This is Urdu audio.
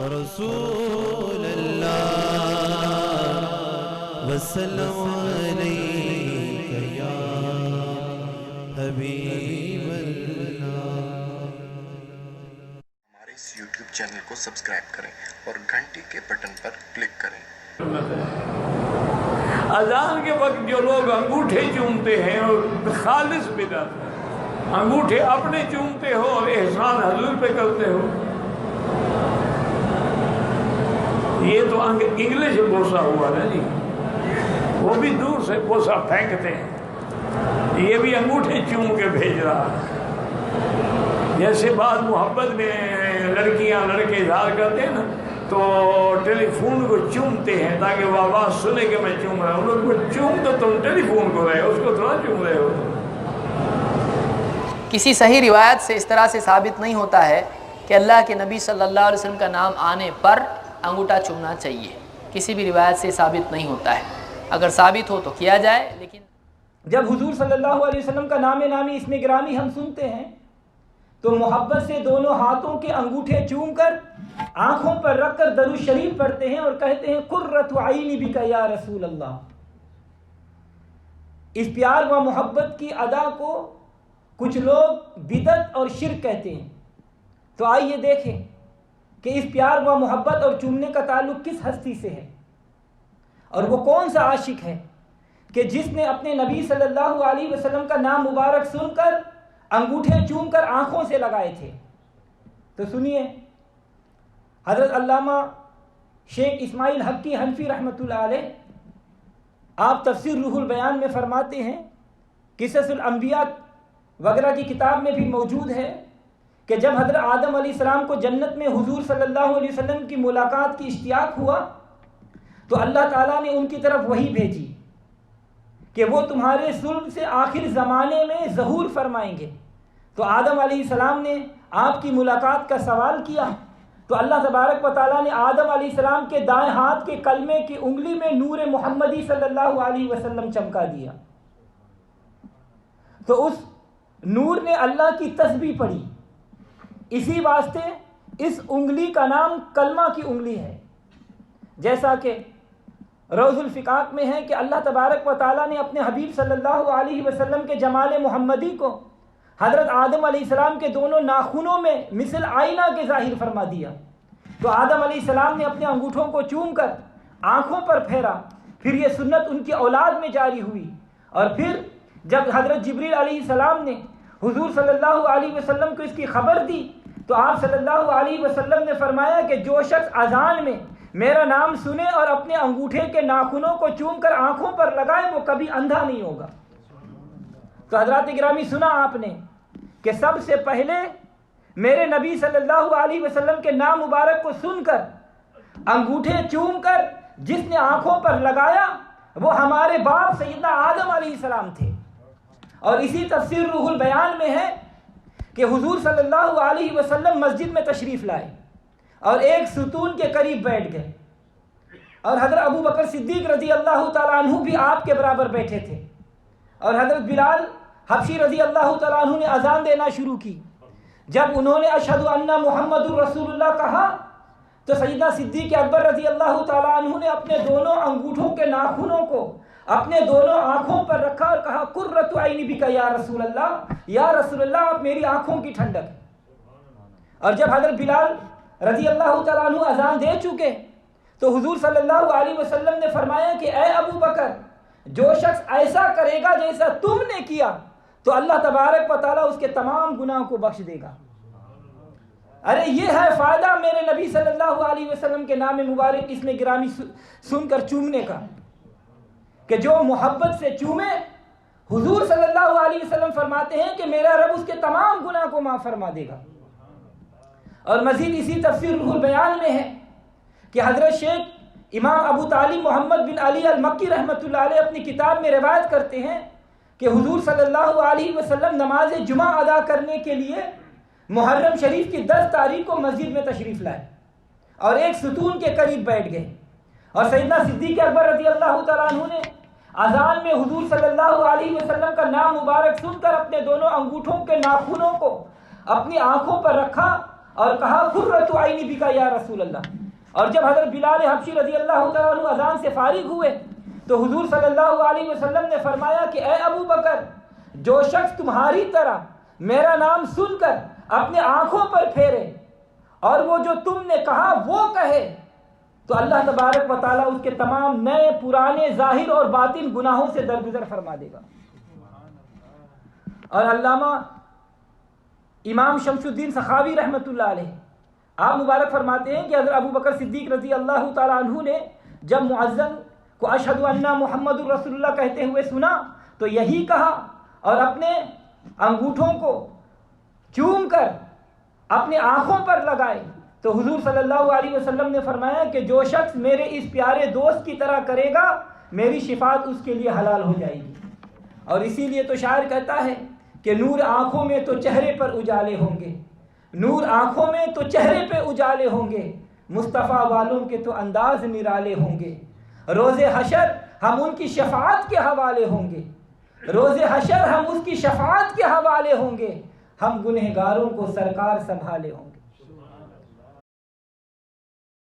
رسول اللہ وسلم علیک یا حبیب اللہ۔ ہمارے اس یوٹیوب چینل کو سبسکرائب کریں اور گھنٹی کے بٹن پر کلک کریں۔ اذان کے وقت جو لوگ انگوٹھے چومتے ہیں اور خالص بدعت، انگوٹھے اپنے چومتے ہو اور احسان حضور پہ کرتے ہو، یہ تو انگلش بوسہ ہوا نا جی، وہ بھی دور سے بوسہ پھینکتے ہیں، یہ بھی انگوٹھے چوم کے بھیج رہا ہے۔ جیسے بعض محبت میں لڑکیاں لڑکے اظہار کرتے ہیں نا تو ٹیلی فون کو چومتے ہیں تاکہ وہ آواز سنے کہ میں چوم رہا ہوں۔ ان کو چوم تو تم ٹیلی فون کو رہے ہو، اس کو تھوڑا چوم رہے ہو۔ کسی صحیح روایت سے اس طرح سے ثابت نہیں ہوتا ہے کہ اللہ کے نبی صلی اللہ علیہ وسلم کا نام آنے پر انگوٹھا چومنا چاہیے، کسی بھی روایت سے ثابت نہیں ہوتا ہے۔ اگر ثابت ہو تو کیا جائے، لیکن جب حضور صلی اللہ علیہ وسلم کا نام نامی اسم گرامی ہم سنتے ہیں تو محبت سے دونوں ہاتھوں کے انگوٹھے چوم کر آنکھوں پر رکھ کر درود شریف پڑھتے ہیں اور کہتے ہیں قرۃ عینی بک یا رسول اللہ۔ اس پیار و محبت کی ادا کو کچھ لوگ بدعت اور شرک کہتے ہیں، تو آئیے دیکھیں کہ اس پیار و محبت اور چومنے کا تعلق کس ہستی سے ہے، اور وہ کون سا عاشق ہے کہ جس نے اپنے نبی صلی اللہ علیہ وسلم کا نام مبارک سن کر انگوٹھے چوم کر آنکھوں سے لگائے تھے۔ تو سنیے، حضرت علامہ شیخ اسماعیل حقی حنفی رحمۃ اللہ علیہ آپ تفسیر روح البیان میں فرماتے ہیں، قصص الانبیاء وغیرہ کی کتاب میں بھی موجود ہے کہ جب حضرت آدم علیہ السلام کو جنت میں حضور صلی اللہ علیہ وسلم کی ملاقات کی اشتیاق ہوا تو اللہ تعالیٰ نے ان کی طرف وحی بھیجی کہ وہ تمہارے صلب سے آخر زمانے میں ظہور فرمائیں گے۔ تو آدم علیہ السلام نے آپ کی ملاقات کا سوال کیا تو اللہ تبارک و تعالیٰ نے آدم علیہ السلام کے دائیں ہاتھ کے کلمے کی انگلی میں نور محمدی صلی اللہ علیہ وسلم چمکا دیا، تو اس نور نے اللہ کی تسبیح پڑھی۔ اسی واسطے اس انگلی کا نام کلمہ کی انگلی ہے، جیسا کہ روض الفقاق میں ہے کہ اللہ تبارک و تعالیٰ نے اپنے حبیب صلی اللہ علیہ وسلم کے جمال محمدی کو حضرت آدم علیہ السلام کے دونوں ناخنوں میں مثل آئینہ کے ظاہر فرما دیا۔ تو آدم علیہ السلام نے اپنے انگوٹھوں کو چوم کر آنکھوں پر پھیرا، پھر یہ سنت ان کی اولاد میں جاری ہوئی، اور پھر جب حضرت جبریل علیہ السلام نے حضور صلی اللہ علیہ وسلم کو اس کی خبر دی تو آپ صلی اللہ علیہ وسلم نے فرمایا کہ جو شخص اذان میں میرا نام سنے اور اپنے انگوٹھے کے ناخنوں کو چوم کر آنکھوں پر لگائے وہ کبھی اندھا نہیں ہوگا۔ تو حضرات گرامی، سنا آپ نے کہ سب سے پہلے میرے نبی صلی اللہ علیہ وسلم کے نام مبارک کو سن کر انگوٹھے چوم کر جس نے آنکھوں پر لگایا وہ ہمارے باپ سیدنا آدم علیہ السلام تھے۔ اور اسی تفسیر روح البیان میں ہے کہ حضور صلی اللہ علیہ وسلم مسجد میں تشریف لائے اور ایک ستون کے قریب بیٹھ گئے، اور حضرت ابو بکر صدیق رضی اللہ تعالیٰ عنہ بھی آپ کے برابر بیٹھے تھے، اور حضرت بلال حبشی رضی اللہ تعالیٰ عنہ نے اذان دینا شروع کی۔ جب انہوں نے اشہد ان محمد الرسول اللہ کہا تو سیدنا صدیق اکبر رضی اللہ تعالیٰ عنہ نے اپنے دونوں انگوٹھوں کے ناخنوں کو اپنے دونوں آنکھوں پر رکھا اور کہا قرۃ عینی بک یا رسول اللہ، یا رسول اللہ آپ میری آنکھوں کی ٹھنڈک۔ اور جب حضرت بلال رضی اللہ تعالیٰ عنہ اذان دے چکے تو حضور صلی اللہ علیہ وسلم نے فرمایا کہ اے ابو بکر، جو شخص ایسا کرے گا جیسا تم نے کیا تو اللہ تبارک و تعالیٰ اس کے تمام گناہوں کو بخش دے گا۔ ارے یہ ہے فائدہ میرے نبی صلی اللہ علیہ وسلم کے نام مبارک اسم گرامی سن کر چومنے کا، کہ جو محبت سے چومے، حضور صلی اللہ علیہ وسلم فرماتے ہیں کہ میرا رب اس کے تمام گناہ کو معاف فرما دے گا۔ اور مزید اسی تفسیر روح البیان میں ہے کہ حضرت شیخ امام ابو طالب محمد بن علی المکی رحمۃ اللہ علیہ اپنی کتاب میں روایت کرتے ہیں کہ حضور صلی اللہ علیہ وسلم نماز جمعہ ادا کرنے کے لیے محرم شریف کی 10 تاریخ کو مسجد میں تشریف لائے اور ایک ستون کے قریب بیٹھ گئے، اور سیدنا صدیق اکبر رضی اللہ تعالیٰ عنہ نے اذان میں حضور صلی اللہ علیہ وسلم کا نام مبارک سن کر اپنے دونوں انگوٹھوں کے ناخنوں کو اپنی آنکھوں پر رکھا اور کہا قرۃ عینی بک یا رسول اللہ. اور جب حضرت بلال حبشی رضی اللہ تعالیٰ عنہ اذان سے فارغ ہوئے تو حضور صلی اللہ علیہ وسلم نے فرمایا کہ اے ابو بکر، جو شخص تمہاری طرح میرا نام سن کر اپنے آنکھوں پر پھیرے اور وہ جو تم نے کہا وہ کہے تو اللہ تبارک و تعالیٰ اس کے تمام نئے پرانے ظاہر اور باطن گناہوں سے درگزر فرما دے گا. اور علامہ امام شمس الدین سخاوی رحمۃ اللہ علیہ آپ مبارک فرماتے ہیں کہ حضرت ابو بکر صدیق رضی اللہ تعالیٰ عنہ نے جب مؤذن کو اشہد ان محمد الرسول اللہ کہتے ہوئے سنا تو یہی کہا اور اپنے انگوٹھوں کو چوم کر اپنے آنکھوں پر لگائے. تو حضور صلی اللہ علیہ وسلم نے فرمایا کہ جو شخص میرے اس پیارے دوست کی طرح کرے گا میری شفاعت اس کے لیے حلال ہو جائے گی. اور اسی لیے تو شاعر کہتا ہے کہ نور آنکھوں میں تو چہرے پر اجالے ہوں گے، نور آنکھوں میں تو چہرے پہ اجالے ہوں گے، مصطفیٰ والوں کے تو انداز نرالے ہوں گے. روز حشر ہم ان کی شفاعت کے حوالے ہوں گے، روز حشر ہم اس کی شفاعت کے حوالے ہوں گے، ہم گنہگاروں کو سرکار سنبھالے ہوں گے.